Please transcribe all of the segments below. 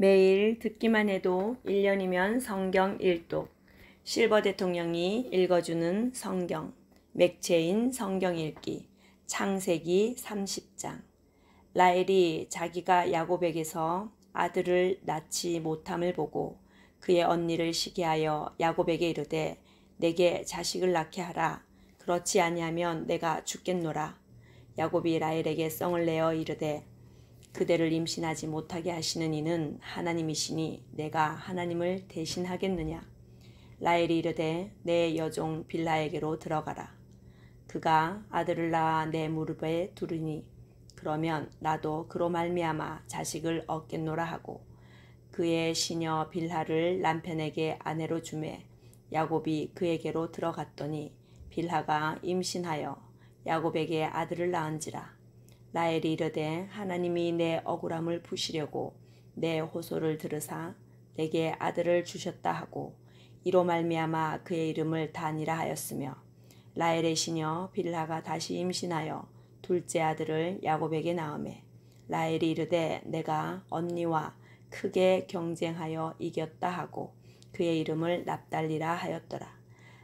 매일 듣기만 해도 1년이면 성경 일독. 실버 대통령이 읽어주는 성경. 맥체인 성경 읽기. 창세기 30장. 라헬이 자기가 야곱에게서 아들을 낳지 못함을 보고 그의 언니를 시기하여 야곱에게 이르되 내게 자식을 낳게 하라. 그렇지 아니하면 내가 죽겠노라. 야곱이 라헬에게 썽을 내어 이르되 그대를 임신하지 못하게 하시는 이는 하나님이시니 내가 하나님을 대신하겠느냐. 라헬이 이르되 내 여종 빌하에게로 들어가라. 그가 아들을 낳아 내 무릎에 두르니 그러면 나도 그로 말미암아 자식을 얻겠노라 하고 그의 시녀 빌하를 남편에게 아내로 주매 야곱이 그에게로 들어갔더니 빌하가 임신하여 야곱에게 아들을 낳은지라. 라헬이 이르되 하나님이 내 억울함을 푸시려고 내 호소를 들으사 내게 아들을 주셨다 하고 이로 말미암아 그의 이름을 단이라 하였으며 라헬의 시녀 빌하가 다시 임신하여 둘째 아들을 야곱에게 낳으매 라헬이 이르되 내가 언니와 크게 경쟁하여 이겼다 하고 그의 이름을 납달리라 하였더라.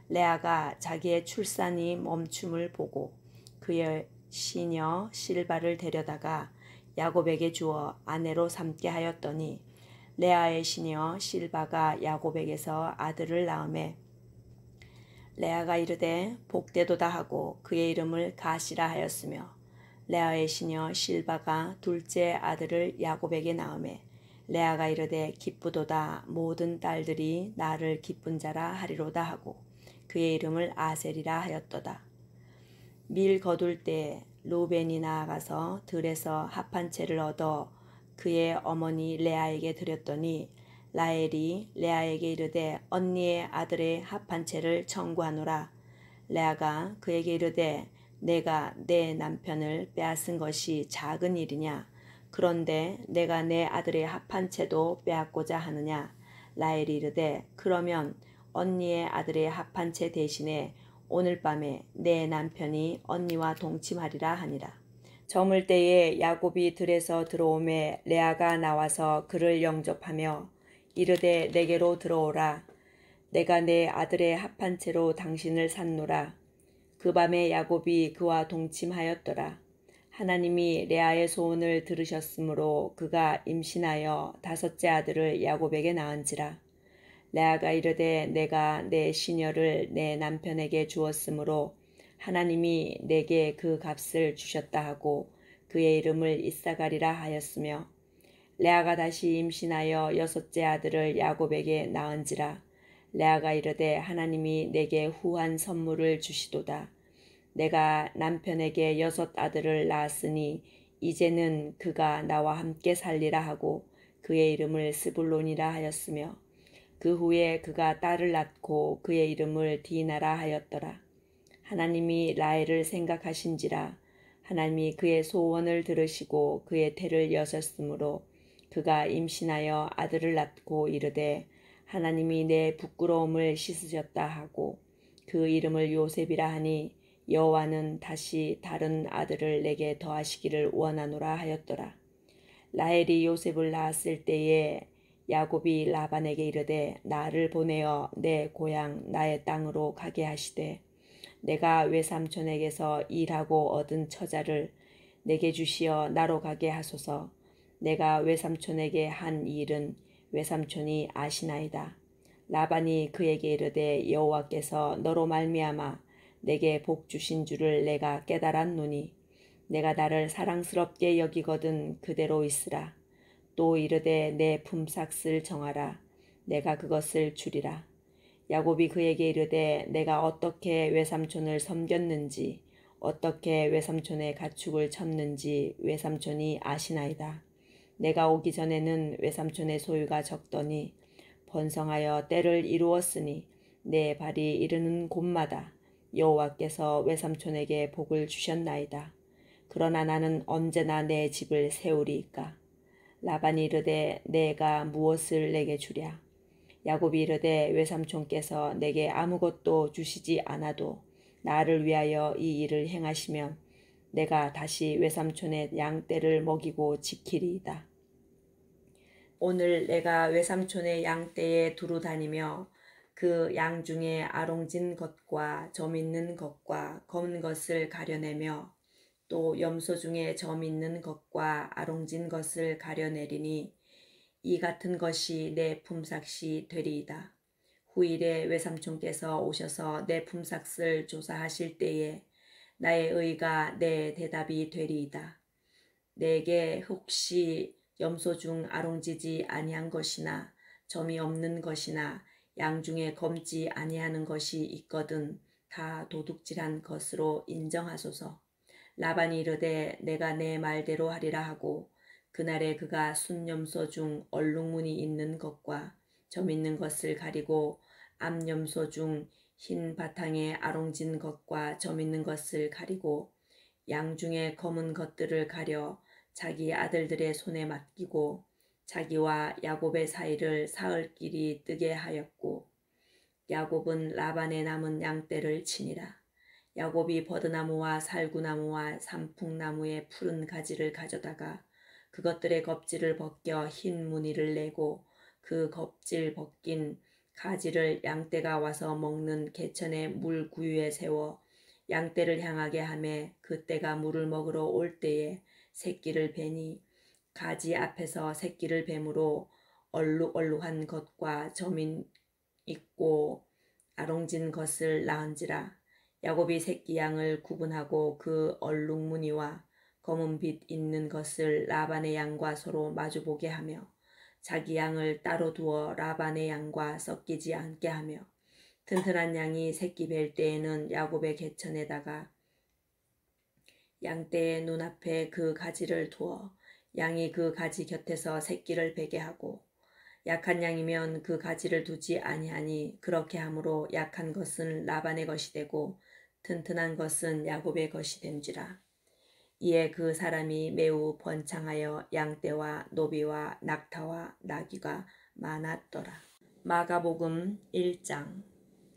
레아가 자기의 출산이 멈춤을 보고 그의 시녀 실바를 데려다가 야곱에게 주어 아내로 삼게 하였더니 레아의 시녀 실바가 야곱에게서 아들을 낳으매 레아가 이르되 복되도다 하고 그의 이름을 가시라 하였으며 레아의 시녀 실바가 둘째 아들을 야곱에게 낳으매 레아가 이르되 기쁘도다 모든 딸들이 나를 기쁜 자라 하리로다 하고 그의 이름을 아셀이라 하였도다. 밀 거둘 때 루벤이 나아가서 들에서 합 한 채를 얻어 그의 어머니 레아에게 드렸더니 라헬이 레아에게 이르되 언니의 아들의 합 한 채를 청구하노라. 레아가 그에게 이르되 내가 내 남편을 빼앗은 것이 작은 일이냐. 그런데 내가 내 아들의 합 한 채도 빼앗고자 하느냐. 라헬이 이르되 그러면 언니의 아들의 합 한 채 대신에 오늘 밤에 내 남편이 언니와 동침하리라 하니라. 저물 때에 야곱이 들에서 들어오매 레아가 나와서 그를 영접하며 이르되 내게로 들어오라. 내가 내 아들의 합 한 채로 당신을 샀노라. 그 밤에 야곱이 그와 동침하였더라. 하나님이 레아의 소원을 들으셨으므로 그가 임신하여 다섯째 아들을 야곱에게 낳은지라. 레아가 이르되 내가 내 시녀를 내 남편에게 주었으므로 하나님이 내게 그 값을 주셨다 하고 그의 이름을 이사가리라 하였으며 레아가 다시 임신하여 여섯째 아들을 야곱에게 낳은지라. 레아가 이르되 하나님이 내게 후한 선물을 주시도다. 내가 남편에게 여섯 아들을 낳았으니 이제는 그가 나와 함께 살리라 하고 그의 이름을 스불론이라 하였으며 그 후에 그가 딸을 낳고 그의 이름을 디나라 하였더라. 하나님이 라헬을 생각하신지라. 하나님이 그의 소원을 들으시고 그의 태를 여셨으므로 그가 임신하여 아들을 낳고 이르되 하나님이 내 부끄러움을 씻으셨다 하고 그 이름을 요셉이라 하니 여호와는 다시 다른 아들을 내게 더하시기를 원하노라 하였더라. 라헬이 요셉을 낳았을 때에 야곱이 라반에게 이르되 나를 보내어 내 고향 나의 땅으로 가게 하시되 내가 외삼촌에게서 일하고 얻은 처자를 내게 주시어 나로 가게 하소서. 내가 외삼촌에게 한 일은 외삼촌이 아시나이다. 라반이 그에게 이르되 여호와께서 너로 말미암아 내게 복 주신 줄을 내가 깨달았노니 내가 나를 사랑스럽게 여기거든 그대로 있으라. 또 이르되 내 품삯을 정하라. 내가 그것을 주리라. 야곱이 그에게 이르되 내가 어떻게 외삼촌을 섬겼는지 어떻게 외삼촌의 가축을 쳤는지 외삼촌이 아시나이다. 내가 오기 전에는 외삼촌의 소유가 적더니 번성하여 때를 이루었으니 내 발이 이르는 곳마다 여호와께서 외삼촌에게 복을 주셨나이다. 그러나 나는 언제나 내 집을 세우리이까. 라반이 이르되 내가 무엇을 내게 주랴. 야곱이 이르되 외삼촌께서 내게 아무것도 주시지 않아도 나를 위하여 이 일을 행하시면 내가 다시 외삼촌의 양떼를 먹이고 지키리이다. 오늘 내가 외삼촌의 양떼에 두루 다니며 그 양 중에 아롱진 것과 점 있는 것과 검은 것을 가려내며 또 염소 중에 점 있는 것과 아롱진 것을 가려내리니 이 같은 것이 내 품삯이 되리이다. 후일에 외삼촌께서 오셔서 내 품삯을 조사하실 때에 나의 의가 내 대답이 되리이다. 내게 혹시 염소 중 아롱지지 아니한 것이나 점이 없는 것이나 양 중에 검지 아니하는 것이 있거든 다 도둑질한 것으로 인정하소서. 라반이 이르되 내가 내 말대로 하리라 하고 그날에 그가 순염소 중 얼룩무늬 있는 것과 점 있는 것을 가리고 암염소 중 흰 바탕에 아롱진 것과 점 있는 것을 가리고 양 중에 검은 것들을 가려 자기 아들들의 손에 맡기고 자기와 야곱의 사이를 사흘 길이 뜨게 하였고 야곱은 라반의 남은 양떼를 치니라. 야곱이 버드나무와 살구나무와 산풍나무의 푸른 가지를 가져다가 그것들의 겁질을 벗겨 흰 무늬를 내고 그 겁질 벗긴 가지를 양떼가 와서 먹는 개천의 물 구유에 세워 양떼를 향하게 하매 그떼가 물을 먹으러 올 때에 새끼를 베니 가지 앞에서 새끼를 뱀으로 얼룩얼룩한 것과 점이 있고 아롱진 것을 낳은지라. 야곱이 새끼 양을 구분하고 그 얼룩무늬와 검은 빛 있는 것을 라반의 양과 서로 마주보게 하며 자기 양을 따로 두어 라반의 양과 섞이지 않게 하며 튼튼한 양이 새끼 뵐 때에는 야곱의 개천에다가 양떼의 눈앞에 그 가지를 두어 양이 그 가지 곁에서 새끼를 베게 하고 약한 양이면 그 가지를 두지 아니하니 그렇게 함으로 약한 것은 라반의 것이 되고 튼튼한 것은 야곱의 것이 된지라. 이에 그 사람이 매우 번창하여 양떼와 노비와 낙타와 나귀가 많았더라. 마가복음 1장.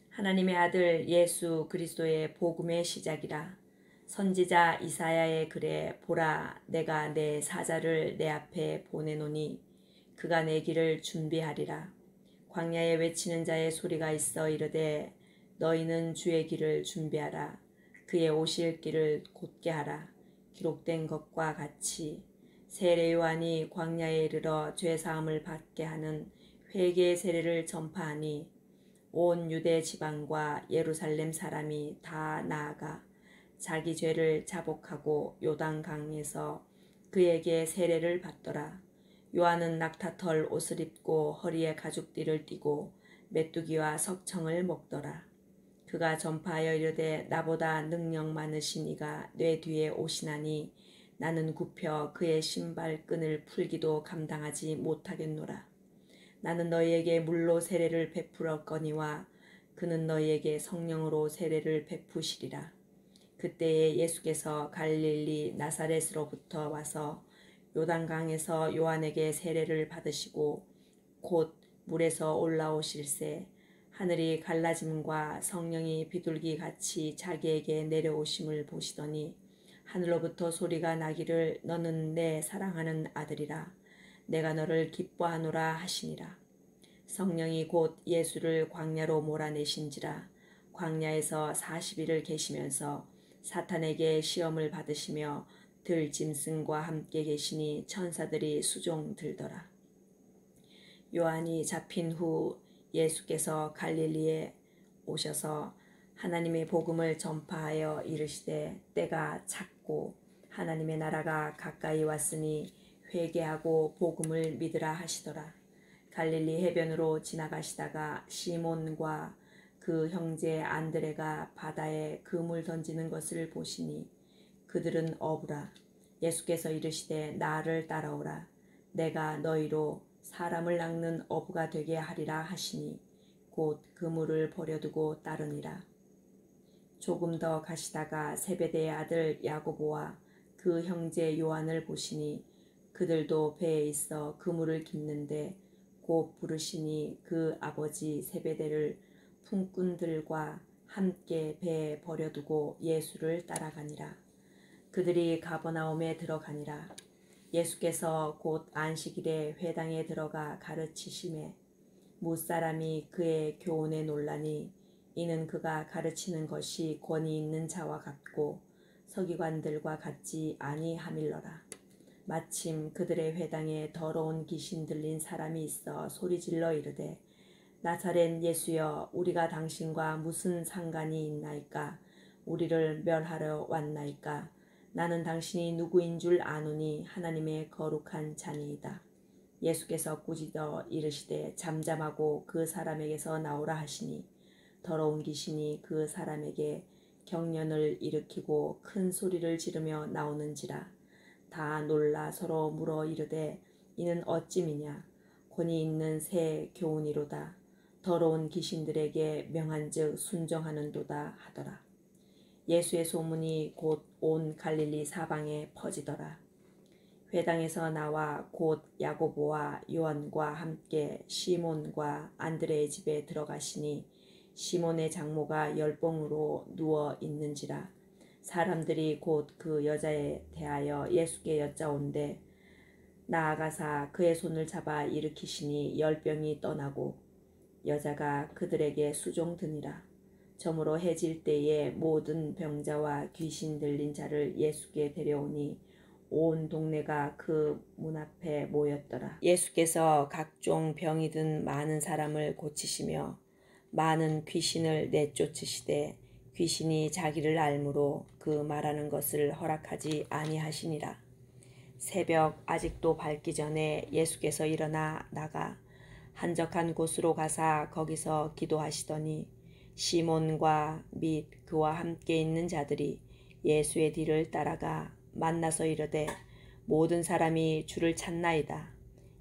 하나님의 아들 예수 그리스도의 복음의 시작이라. 선지자 이사야의 글에 보라 내가 내 사자를 내 앞에 보내노니 그가 내 길을 준비하리라. 광야에 외치는 자의 소리가 있어 이르되 너희는 주의 길을 준비하라. 그의 오실 길을 곧게 하라. 기록된 것과 같이 세례 요한이 광야에 이르러 죄사함을 받게 하는 회개의 세례를 전파하니 온 유대 지방과 예루살렘 사람이 다 나아가 자기 죄를 자복하고 요단강에서 그에게 세례를 받더라. 요한은 낙타털 옷을 입고 허리에 가죽띠를 띠고 메뚜기와 석청을 먹더라. 그가 전파하여 이르되 나보다 능력 많으신 이가 내 뒤에 오시나니 나는 굽혀 그의 신발끈을 풀기도 감당하지 못하겠노라. 나는 너희에게 물로 세례를 베풀었거니와 그는 너희에게 성령으로 세례를 베푸시리라. 그때에 예수께서 갈릴리 나사렛으로부터 와서 요단강에서 요한에게 세례를 받으시고 곧 물에서 올라오실새 하늘이 갈라짐과 성령이 비둘기 같이 자기에게 내려오심을 보시더니 하늘로부터 소리가 나기를 너는 내 사랑하는 아들이라 내가 너를 기뻐하노라 하시니라. 성령이 곧 예수를 광야로 몰아내신지라. 광야에서 40일을 계시면서 사탄에게 시험을 받으시며 들짐승과 함께 계시니 천사들이 수종 들더라. 요한이 잡힌 후 예수께서 갈릴리에 오셔서 하나님의 복음을 전파하여 이르시되 때가 찼고 하나님의 나라가 가까이 왔으니 회개하고 복음을 믿으라 하시더라. 갈릴리 해변으로 지나가시다가 시몬과 그 형제 안드레가 바다에 그물 던지는 것을 보시니 그들은 어부라. 예수께서 이르시되 나를 따라오라. 내가 너희로 사람을 낚는 어부가 되게 하리라 하시니 곧 그물을 버려두고 따르니라. 조금 더 가시다가 세베대의 아들 야고보와 그 형제 요한을 보시니 그들도 배에 있어 그물을 깁는데 곧 부르시니 그 아버지 세베대를 품꾼들과 함께 배에 버려두고 예수를 따라가니라. 그들이 가버나움에 들어가니라. 예수께서 곧 안식일에 회당에 들어가 가르치심에 무사람이 그의 교훈에 놀라니 이는 그가 가르치는 것이 권위 있는 자와 같고 서기관들과 같지 아니함일러라. 마침 그들의 회당에 더러운 귀신 들린 사람이 있어 소리질러 이르되 나사렛 예수여 우리가 당신과 무슨 상관이 있나이까? 우리를 멸하러 왔나이까? 나는 당신이 누구인 줄 아노니 하나님의 거룩한 자니이다. 예수께서 꾸짖어 이르시되 잠잠하고 그 사람에게서 나오라 하시니 더러운 귀신이 그 사람에게 경련을 일으키고 큰 소리를 지르며 나오는지라. 다 놀라 서로 물어 이르되 이는 어찌미냐? 권위 있는 새 교훈이로다. 더러운 귀신들에게 명한즉 순종하는도다 하더라. 예수의 소문이 곧 온 갈릴리 사방에 퍼지더라. 회당에서 나와 곧 야고보와 요한과 함께 시몬과 안드레의 집에 들어가시니 시몬의 장모가 열병으로 누워 있는지라. 사람들이 곧 그 여자에 대하여 예수께 여짜온대 나아가사 그의 손을 잡아 일으키시니 열병이 떠나고 여자가 그들에게 수종드니라. 저물어 해질 때에 모든 병자와 귀신 들린 자를 예수께 데려오니 온 동네가 그 문 앞에 모였더라. 예수께서 각종 병이 든 많은 사람을 고치시며 많은 귀신을 내쫓으시되 귀신이 자기를 알므로 그 말하는 것을 허락하지 아니하시니라. 새벽 아직도 밝기 전에 예수께서 일어나 나가 한적한 곳으로 가사 거기서 기도하시더니 시몬과 및 그와 함께 있는 자들이 예수의 뒤를 따라가 만나서 이르되 모든 사람이 주를 찾나이다.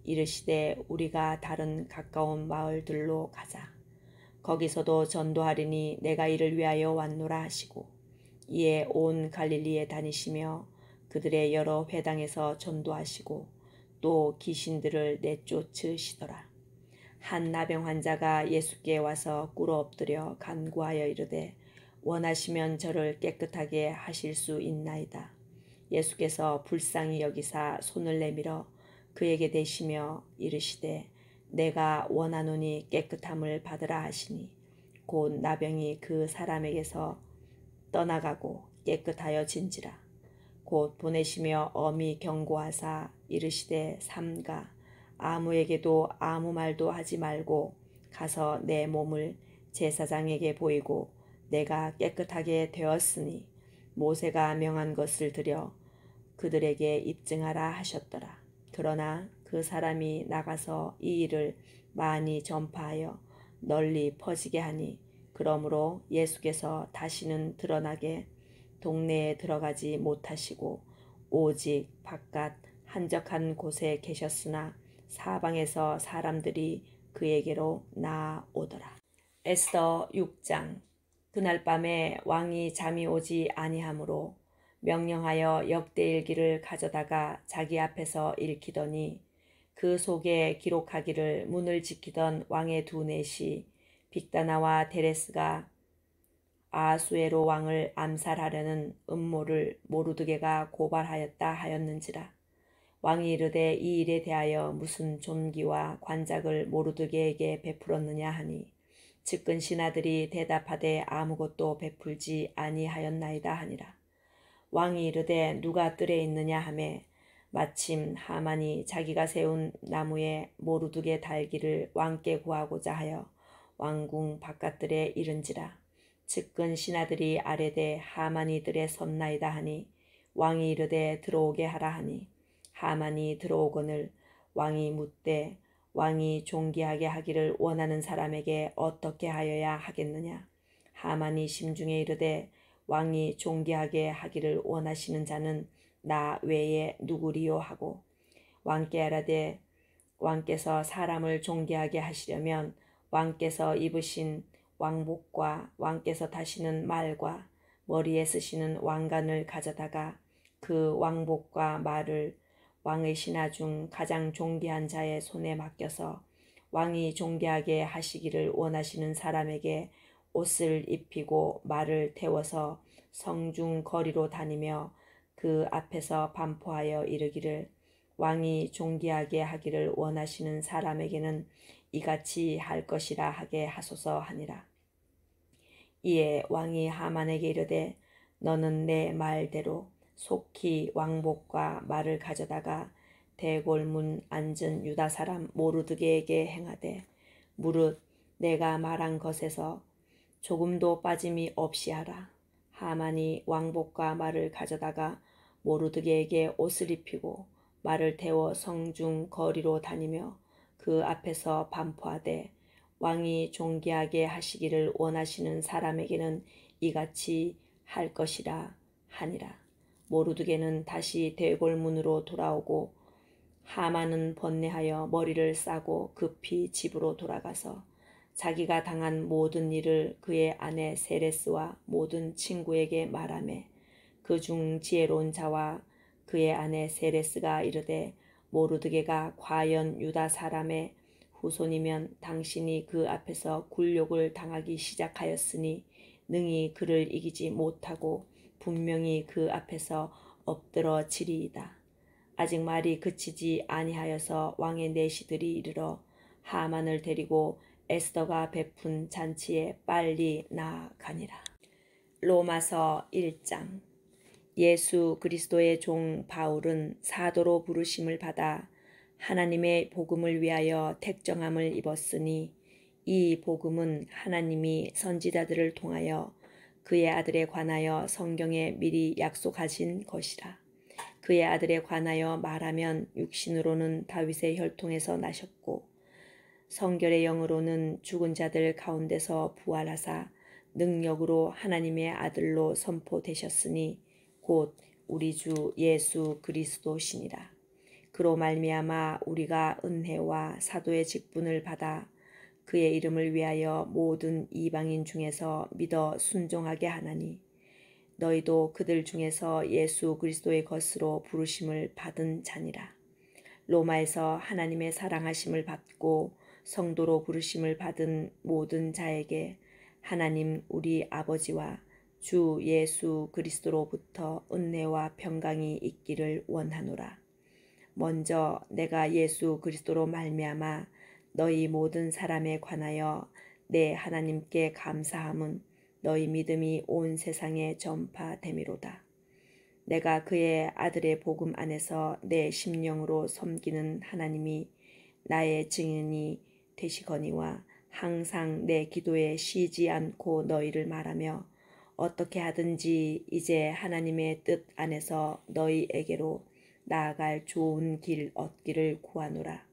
이르시되 우리가 다른 가까운 마을들로 가자. 거기서도 전도하리니 내가 이를 위하여 왔노라 하시고 이에 온 갈릴리에 다니시며 그들의 여러 회당에서 전도하시고 또 귀신들을 내쫓으시더라. 한 나병 환자가 예수께 와서 꿇어 엎드려 간구하여 이르되 원하시면 저를 깨끗하게 하실 수 있나이다. 예수께서 불쌍히 여기사 손을 내밀어 그에게 대시며 이르시되 내가 원하노니 깨끗함을 받으라 하시니 곧 나병이 그 사람에게서 떠나가고 깨끗하여 진지라. 곧 보내시며 엄히 경고하사 이르시되 삼가 아무에게도 아무 말도 하지 말고 가서 내 몸을 제사장에게 보이고 내가 깨끗하게 되었으니 모세가 명한 것을 들여 그들에게 입증하라 하셨더라. 그러나 그 사람이 나가서 이 일을 많이 전파하여 널리 퍼지게 하니 그러므로 예수께서 다시는 드러나게 동네에 들어가지 못하시고 오직 바깥 한적한 곳에 계셨으나 사방에서 사람들이 그에게로 나아오더라. 에스더 6장. 그날 밤에 왕이 잠이 오지 아니하므로 명령하여 역대일기를 가져다가 자기 앞에서 읽히더니 그 속에 기록하기를 문을 지키던 왕의 두 넷이 빅다나와 데레스가 아수에로 왕을 암살하려는 음모를 모르드게가 고발하였다 하였는지라. 왕이 이르되 이 일에 대하여 무슨 존귀와 관작을 모르드게에게 베풀었느냐 하니 측근 신하들이 대답하되 아무것도 베풀지 아니하였나이다 하니라. 왕이 이르되 누가 뜰에 있느냐 하매 마침 하만이 자기가 세운 나무에 모르드게 달기를 왕께 구하고자 하여 왕궁 바깥들에 이른지라. 측근 신하들이 아뢰되 하만이 들에 섰나이다 하니 왕이 이르되 들어오게 하라 하니 하만이 들어오거늘 왕이 묻되 왕이 존귀하게 하기를 원하는 사람에게 어떻게 하여야 하겠느냐. 하만이 심중에 이르되 왕이 존귀하게 하기를 원하시는 자는 나 외에 누구리요 하고 왕께 아뢰되 왕께서 사람을 존귀하게 하시려면 왕께서 입으신 왕복과 왕께서 타시는 말과 머리에 쓰시는 왕관을 가져다가 그 왕복과 말을 왕의 신하 중 가장 존귀한 자의 손에 맡겨서 왕이 존귀하게 하시기를 원하시는 사람에게 옷을 입히고 말을 태워서 성중 거리로 다니며 그 앞에서 반포하여 이르기를 왕이 존귀하게 하기를 원하시는 사람에게는 이같이 할 것이라 하게 하소서 하니라. 이에 왕이 하만에게 이르되 너는 내 말대로 속히 왕복과 말을 가져다가 대궐문 앉은 유다 사람 모르드게에게 행하되 무릇 내가 말한 것에서 조금도 빠짐이 없이 하라. 하만이 왕복과 말을 가져다가 모르드게에게 옷을 입히고 말을 태워 성중 거리로 다니며 그 앞에서 반포하되 왕이 존귀하게 하시기를 원하시는 사람에게는 이같이 할 것이라 하니라. 모르드게는 다시 대궐문으로 돌아오고 하만은 번뇌하여 머리를 싸고 급히 집으로 돌아가서 자기가 당한 모든 일을 그의 아내 세레스와 모든 친구에게 말하매 그중 지혜로운 자와 그의 아내 세레스가 이르되 모르드게가 과연 유다 사람의 후손이면 당신이 그 앞에서 굴욕을 당하기 시작하였으니 능히 그를 이기지 못하고 분명히 그 앞에서 엎드러지리이다. 아직 말이 그치지 아니하여서 왕의 내시들이 이르러 하만을 데리고 에스더가 베푼 잔치에 빨리 나아가니라. 로마서 1장. 예수 그리스도의 종 바울은 사도로 부르심을 받아 하나님의 복음을 위하여 택정함을 입었으니 이 복음은 하나님이 선지자들을 통하여 그의 아들에 관하여 성경에 미리 약속하신 것이라. 그의 아들에 관하여 말하면 육신으로는 다윗의 혈통에서 나셨고 성결의 영으로는 죽은 자들 가운데서 부활하사 능력으로 하나님의 아들로 선포되셨으니 곧 우리 주 예수 그리스도시니라. 그로 말미암아 우리가 은혜와 사도의 직분을 받아 그의 이름을 위하여 모든 이방인 중에서 믿어 순종하게 하나니 너희도 그들 중에서 예수 그리스도의 것으로 부르심을 받은 자니라. 로마에서 하나님의 사랑하심을 받고 성도로 부르심을 받은 모든 자에게 하나님 우리 아버지와 주 예수 그리스도로부터 은혜와 평강이 있기를 원하노라. 먼저 내가 예수 그리스도로 말미암아 너희 모든 사람에 관하여 내 하나님께 감사함은 너희 믿음이 온 세상에 전파됨이로다. 내가 그의 아들의 복음 안에서 내 심령으로 섬기는 하나님이 나의 증인이 되시거니와 항상 내 기도에 쉬지 않고 너희를 말하며 어떻게 하든지 이제 하나님의 뜻 안에서 너희에게로 나아갈 좋은 길 얻기를 구하노라.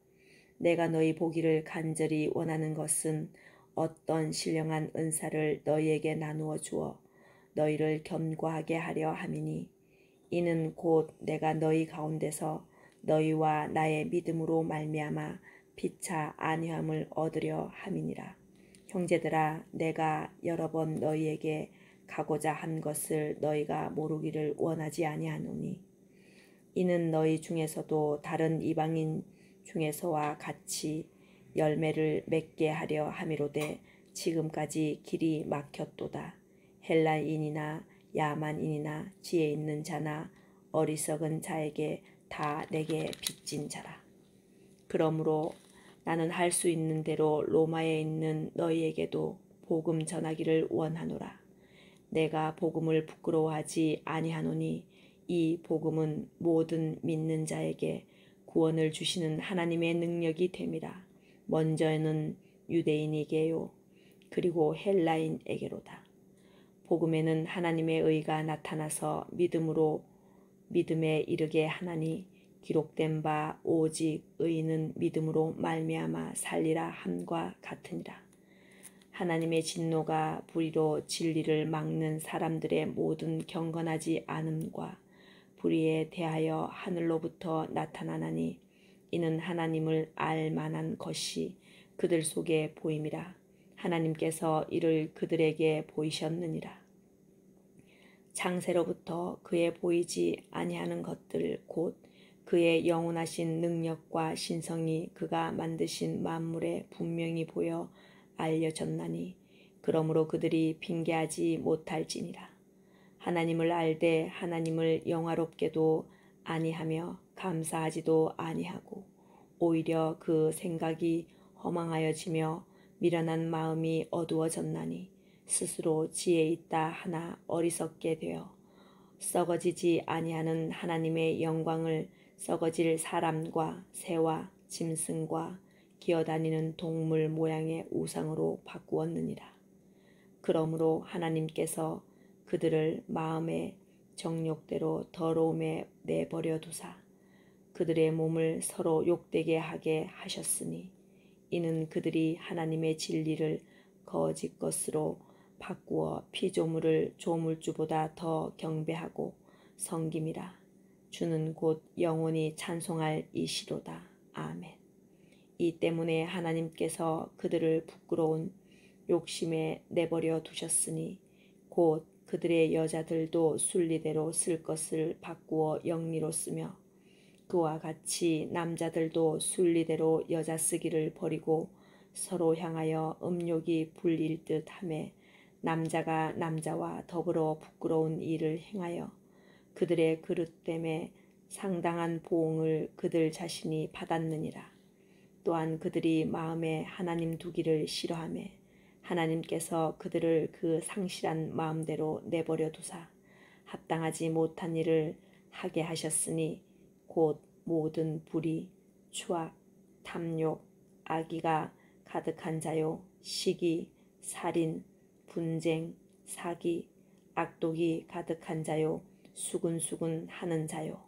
내가 너희 보기를 간절히 원하는 것은 어떤 신령한 은사를 너희에게 나누어 주어 너희를 견고하게 하려 함이니 이는 곧 내가 너희 가운데서 너희와 나의 믿음으로 말미암아 피차 안위함을 얻으려 함이니라. 형제들아 내가 여러 번 너희에게 가고자 한 것을 너희가 모르기를 원하지 아니하노니 이는 너희 중에서도 다른 이방인 중에서와 같이 열매를 맺게 하려 함이로되 지금까지 길이 막혔도다. 헬라인이나 야만인이나 지혜 있는 자나 어리석은 자에게 다 내게 빚진 자라. 그러므로 나는 할 수 있는 대로 로마에 있는 너희에게도 복음 전하기를 원하노라. 내가 복음을 부끄러워하지 아니하노니 이 복음은 모든 믿는 자에게 구원을 주시는 하나님의 능력이 됨이라. 먼저는 유대인에게요 그리고 헬라인에게로다. 복음에는 하나님의 의가 나타나서 믿음에 이르게 하나니 기록된 바 오직 의인은 믿음으로 말미암아 살리라 함과 같으니라. 하나님의 진노가 불의로 진리를 막는 사람들의 모든 경건하지 않음과 불의에 대하여 하늘로부터 나타나나니 이는 하나님을 알 만한 것이 그들 속에 보임이라. 하나님께서 이를 그들에게 보이셨느니라. 창세로부터 그의 보이지 아니하는 것들 곧 그의 영원하신 능력과 신성이 그가 만드신 만물에 분명히 보여 알려졌나니 그러므로 그들이 핑계하지 못할지니라. 하나님을 알되 하나님을 영화롭게도 아니하며 감사하지도 아니하고 오히려 그 생각이 허망하여지며 미련한 마음이 어두워졌나니 스스로 지혜 있다 하나 어리석게 되어 썩어지지 아니하는 하나님의 영광을 썩어질 사람과 새와 짐승과 기어다니는 동물 모양의 우상으로 바꾸었느니라. 그러므로 하나님께서 그들을 마음의 정욕대로 더러움에 내버려 두사 그들의 몸을 서로 욕되게 하게 하셨으니 이는 그들이 하나님의 진리를 거짓 것으로 바꾸어 피조물을 조물주보다 더 경배하고 섬김이라. 주는 곧 영원히 찬송할 이시로다. 아멘. 이 때문에 하나님께서 그들을 부끄러운 욕심에 내버려 두셨으니 곧 그들의 여자들도 순리대로 쓸 것을 바꾸어 영리로 쓰며 그와 같이 남자들도 순리대로 여자 쓰기를 버리고 서로 향하여 음욕이 불릴 듯 하매 남자가 남자와 더불어 부끄러운 일을 행하여 그들의 그릇됨에 상당한 보응을 그들 자신이 받았느니라. 또한 그들이 마음에 하나님 두기를 싫어하매 하나님께서 그들을 그 상실한 마음대로 내버려 두사 합당하지 못한 일을 하게 하셨으니 곧 모든 불의, 추악, 탐욕, 악의가 가득한 자요, 시기, 살인, 분쟁, 사기, 악독이 가득한 자요, 수근수근 하는 자요,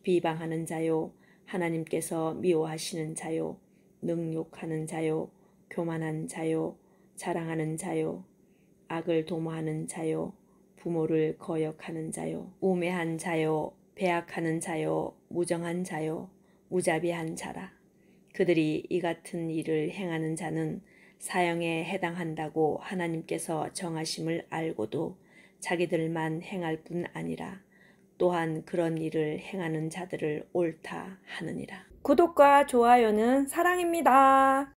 비방하는 자요, 하나님께서 미워하시는 자요, 능욕하는 자요, 교만한 자요, 자랑하는 자요, 악을 도모하는 자요, 부모를 거역하는 자요, 우매한 자요, 배악하는 자요, 무정한 자요, 무자비한 자라. 그들이 이 같은 일을 행하는 자는 사형에 해당한다고 하나님께서 정하심을 알고도 자기들만 행할 뿐 아니라 또한 그런 일을 행하는 자들을 옳다 하느니라. 구독과 좋아요는 사랑입니다.